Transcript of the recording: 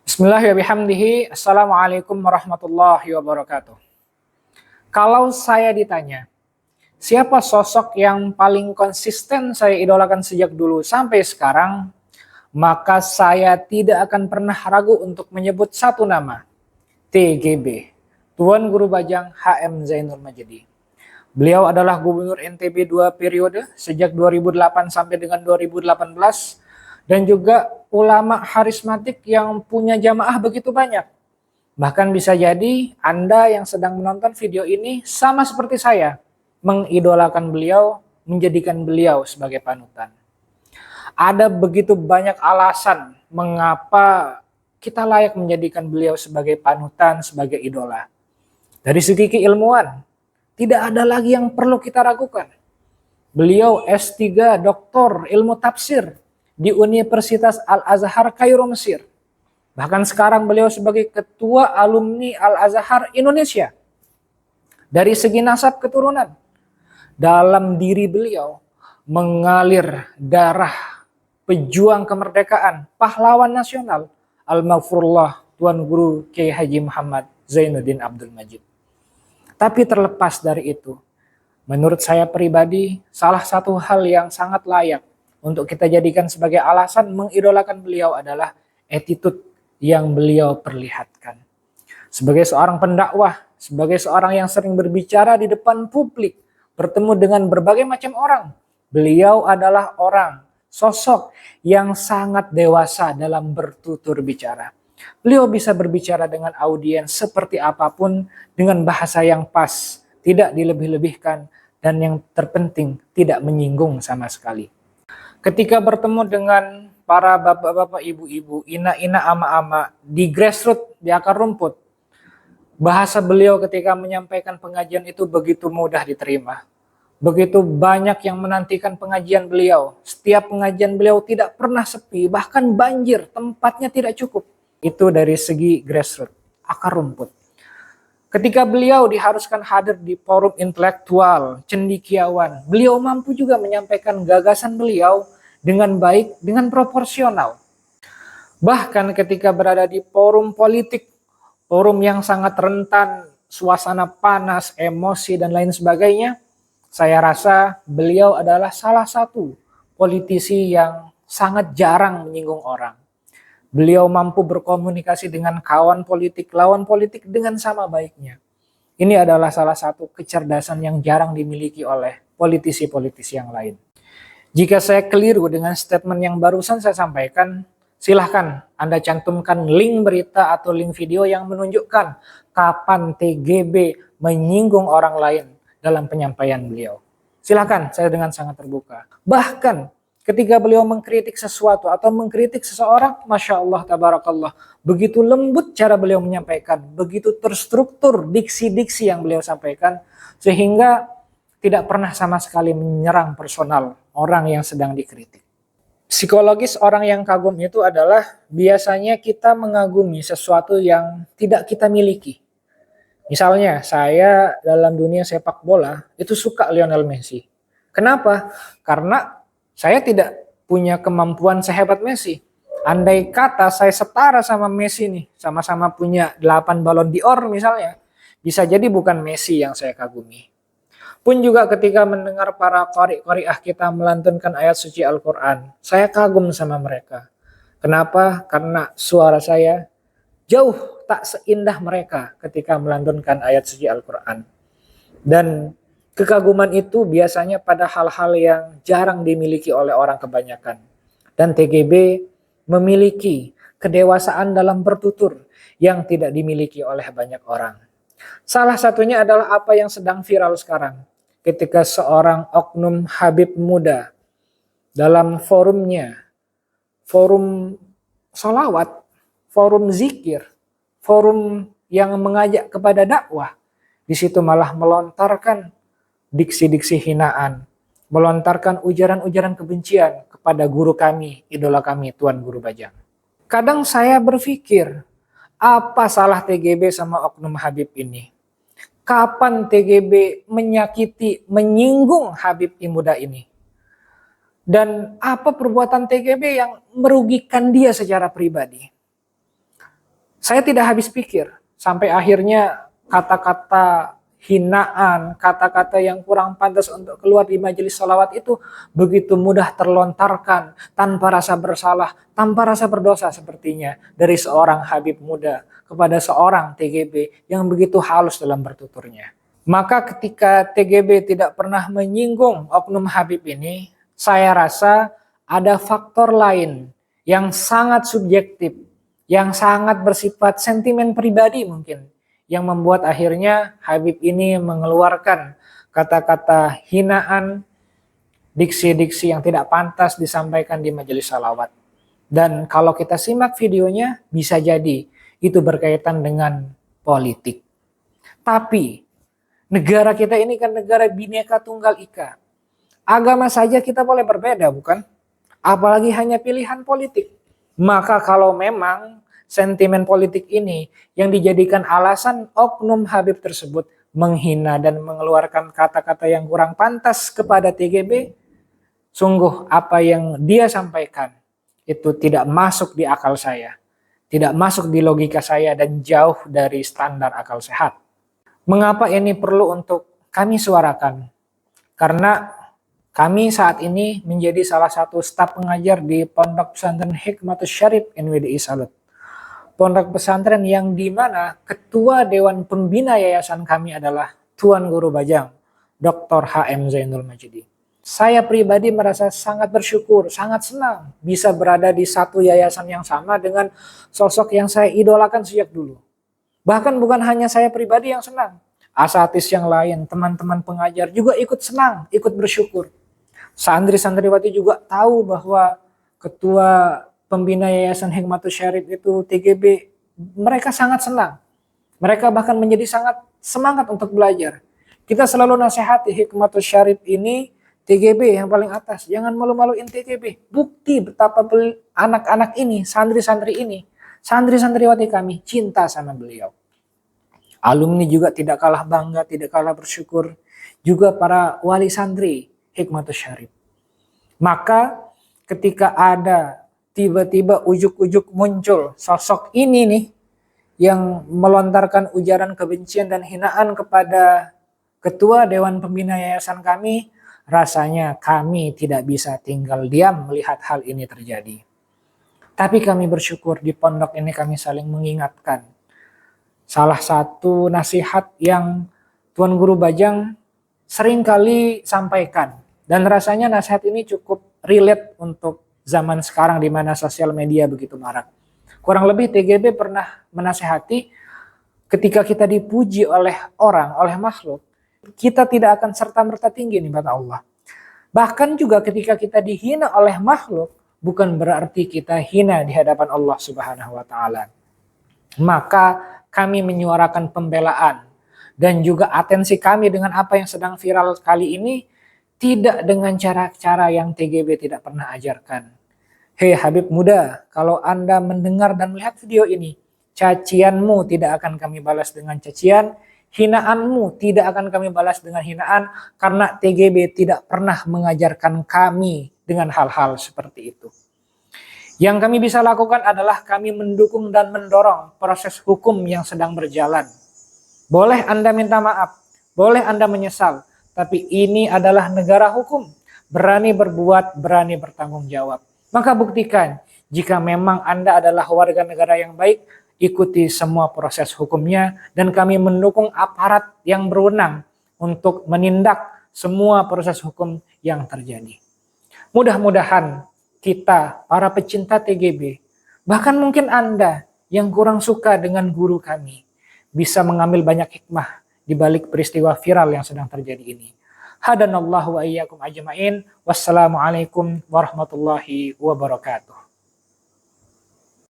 Bismillahirrahmanirrahim. Assalamualaikum warahmatullahi wabarakatuh. Kalau saya ditanya, siapa sosok yang paling konsisten saya idolakan sejak dulu sampai sekarang, maka saya tidak akan pernah ragu untuk menyebut satu nama, TGB, Tuan Guru Bajang HM Zainul Majdi. Beliau adalah Gubernur NTB 2 periode, sejak 2008 sampai dengan 2018, dan juga ulama harismatik yang punya jamaah begitu banyak. Bahkan bisa jadi Anda yang sedang menonton video ini sama seperti saya, mengidolakan beliau, menjadikan beliau sebagai panutan. Ada begitu banyak alasan mengapa kita layak menjadikan beliau sebagai panutan, sebagai idola. Dari segi keilmuan, tidak ada lagi yang perlu kita ragukan. Beliau S3 Doktor Ilmu Tafsir di Universitas Al-Azhar Kairo, Mesir. Bahkan sekarang beliau sebagai ketua alumni Al-Azhar Indonesia. Dari segi nasab keturunan, dalam diri beliau mengalir darah pejuang kemerdekaan, pahlawan nasional, Al-Maghfurullah Tuan Guru Kiai Haji Muhammad Zainuddin Abdul Majid. Tapi terlepas dari itu, menurut saya pribadi, salah satu hal yang sangat layak untuk kita jadikan sebagai alasan mengidolakan beliau adalah attitude yang beliau perlihatkan. Sebagai seorang pendakwah, sebagai seorang yang sering berbicara di depan publik, bertemu dengan berbagai macam orang, beliau adalah orang, sosok yang sangat dewasa dalam bertutur bicara. Beliau bisa berbicara dengan audiens seperti apapun dengan bahasa yang pas, tidak dilebih-lebihkan, dan yang terpenting tidak menyinggung sama sekali. Ketika bertemu dengan para bapak-bapak, ibu-ibu, ina-ina, ama-ama di grassroots, di akar rumput, bahasa beliau ketika menyampaikan pengajian itu begitu mudah diterima. Begitu banyak yang menantikan pengajian beliau. Setiap pengajian beliau tidak pernah sepi, bahkan banjir, tempatnya tidak cukup. Itu dari segi grassroots, akar rumput. Ketika beliau diharuskan hadir di forum intelektual, cendekiawan, beliau mampu juga menyampaikan gagasan beliau dengan baik, dengan proporsional. Bahkan ketika berada di forum politik, forum yang sangat rentan, suasana panas, emosi, dan lain sebagainya, saya rasa beliau adalah salah satu politisi yang sangat jarang menyinggung orang. Beliau mampu berkomunikasi dengan kawan politik, lawan politik dengan sama baiknya. Ini adalah salah satu kecerdasan yang jarang dimiliki oleh politisi-politisi yang lain. Jika saya keliru dengan statement yang barusan saya sampaikan, silahkan Anda cantumkan link berita atau link video yang menunjukkan kapan TGB menyinggung orang lain dalam penyampaian beliau. Silahkan, saya dengan sangat terbuka. Bahkan ketika beliau mengkritik sesuatu atau mengkritik seseorang, Masya Allah, Tabarakallah, begitu lembut cara beliau menyampaikan, begitu terstruktur diksi-diksi yang beliau sampaikan, sehingga tidak pernah sama sekali menyerang personal orang yang sedang dikritik. Psikologis orang yang kagum itu adalah biasanya kita mengagumi sesuatu yang tidak kita miliki. Misalnya saya dalam dunia sepak bola itu suka Lionel Messi. Kenapa? Karena saya tidak punya kemampuan sehebat Messi. Andai kata saya setara sama Messi nih, sama-sama punya 8 balon d'Or misalnya, bisa jadi bukan Messi yang saya kagumi. Pun juga ketika mendengar para qari-qari'ah kita melantunkan ayat suci Al-Quran, saya kagum sama mereka. Kenapa? Karena suara saya jauh tak seindah mereka ketika melantunkan ayat suci Al-Quran. Dan kekaguman itu biasanya pada hal-hal yang jarang dimiliki oleh orang kebanyakan. Dan TGB memiliki kedewasaan dalam bertutur yang tidak dimiliki oleh banyak orang. Salah satunya adalah apa yang sedang viral sekarang. Ketika seorang oknum Habib muda dalam forumnya, forum salawat, forum zikir, forum yang mengajak kepada dakwah, di situ malah melontarkan diksi-diksi hinaan, melontarkan ujaran-ujaran kebencian kepada guru kami, idola kami, Tuan Guru Bajang. Kadang saya berpikir, apa salah TGB sama oknum Habib ini? Kapan TGB menyakiti, menyinggung Habib muda ini? Dan apa perbuatan TGB yang merugikan dia secara pribadi? Saya tidak habis pikir sampai akhirnya kata-kata hinaan, kata-kata yang kurang pantas untuk keluar di majelis salawat itu begitu mudah terlontarkan tanpa rasa bersalah, tanpa rasa berdosa sepertinya dari seorang Habib muda kepada seorang TGB yang begitu halus dalam bertuturnya. Maka ketika TGB tidak pernah menyinggung oknum Habib ini, saya rasa ada faktor lain yang sangat subjektif, yang sangat bersifat sentimen pribadi mungkin, yang membuat akhirnya Habib ini mengeluarkan kata-kata hinaan, diksi-diksi yang tidak pantas disampaikan di majelis salawat. Dan kalau kita simak videonya, bisa jadi itu berkaitan dengan politik. Tapi negara kita ini kan negara Bhinneka Tunggal Ika. Agama saja kita boleh berbeda, bukan? Apalagi hanya pilihan politik. Maka kalau memang sentimen politik ini yang dijadikan alasan oknum Habib tersebut menghina dan mengeluarkan kata-kata yang kurang pantas kepada TGB, sungguh apa yang dia sampaikan itu tidak masuk di akal saya, tidak masuk di logika saya dan jauh dari standar akal sehat. Mengapa ini perlu untuk kami suarakan? Karena kami saat ini menjadi salah satu staf pengajar di Pondok Pesantren Hikmatus Syarif NWDI Salut. Pondok pesantren yang dimana ketua Dewan Pembina Yayasan kami adalah Tuan Guru Bajang, Dr. H.M. Zainul Majidi. Saya pribadi merasa sangat bersyukur, sangat senang bisa berada di satu yayasan yang sama dengan sosok yang saya idolakan sejak dulu. Bahkan bukan hanya saya pribadi yang senang, asatidz yang lain, teman-teman pengajar juga ikut senang, ikut bersyukur. Santri-santriwati juga tahu bahwa ketua pembina Yayasan Hikmatus Syarif itu TGB, mereka sangat senang. Mereka bahkan menjadi sangat semangat untuk belajar. Kita selalu nasihati Hikmatus Syarif ini TGB yang paling atas, jangan malu-maluin TGB. Bukti betapa anak-anak ini, santri-santri ini, santri-santriwati kami cinta sama beliau. Alumni juga tidak kalah bangga, tidak kalah bersyukur. Juga para wali santri Hikmatus Syarif. Maka ketika ada tiba-tiba ujuk-ujuk muncul sosok ini nih yang melontarkan ujaran kebencian dan hinaan kepada ketua Dewan Pembina Yayasan kami, rasanya kami tidak bisa tinggal diam melihat hal ini terjadi. Tapi kami bersyukur di pondok ini kami saling mengingatkan. Salah satu nasihat yang Tuan Guru Bajang sering kali sampaikan. Dan rasanya nasihat ini cukup relate untuk zaman sekarang di mana sosial media begitu marak. Kurang lebih TGB pernah menasihati ketika kita dipuji oleh orang, oleh makhluk, kita tidak akan serta-merta tinggi nih kata Allah. Bahkan juga ketika kita dihina oleh makhluk, bukan berarti kita hina di hadapan Allah Subhanahu wa taala. Maka kami menyuarakan pembelaan dan juga atensi kami dengan apa yang sedang viral kali ini tidak dengan cara-cara yang TGB tidak pernah ajarkan. Hei Habib muda, kalau Anda mendengar dan melihat video ini, cacianmu tidak akan kami balas dengan cacian, hinaanmu tidak akan kami balas dengan hinaan, karena TGB tidak pernah mengajarkan kami dengan hal-hal seperti itu. Yang kami bisa lakukan adalah kami mendukung dan mendorong proses hukum yang sedang berjalan. Boleh Anda minta maaf, boleh Anda menyesal, tapi ini adalah negara hukum. Berani berbuat, berani bertanggung jawab. Maka buktikan, jika memang Anda adalah warga negara yang baik, ikuti semua proses hukumnya, dan kami mendukung aparat yang berwenang untuk menindak semua proses hukum yang terjadi. Mudah-mudahan kita, para pecinta TGB, bahkan mungkin Anda yang kurang suka dengan guru kami, bisa mengambil banyak hikmah di balik peristiwa viral yang sedang terjadi ini. Hadanallahu wa iyyakum ajma'in. Wassalamualaikum warahmatullahi wabarakatuh.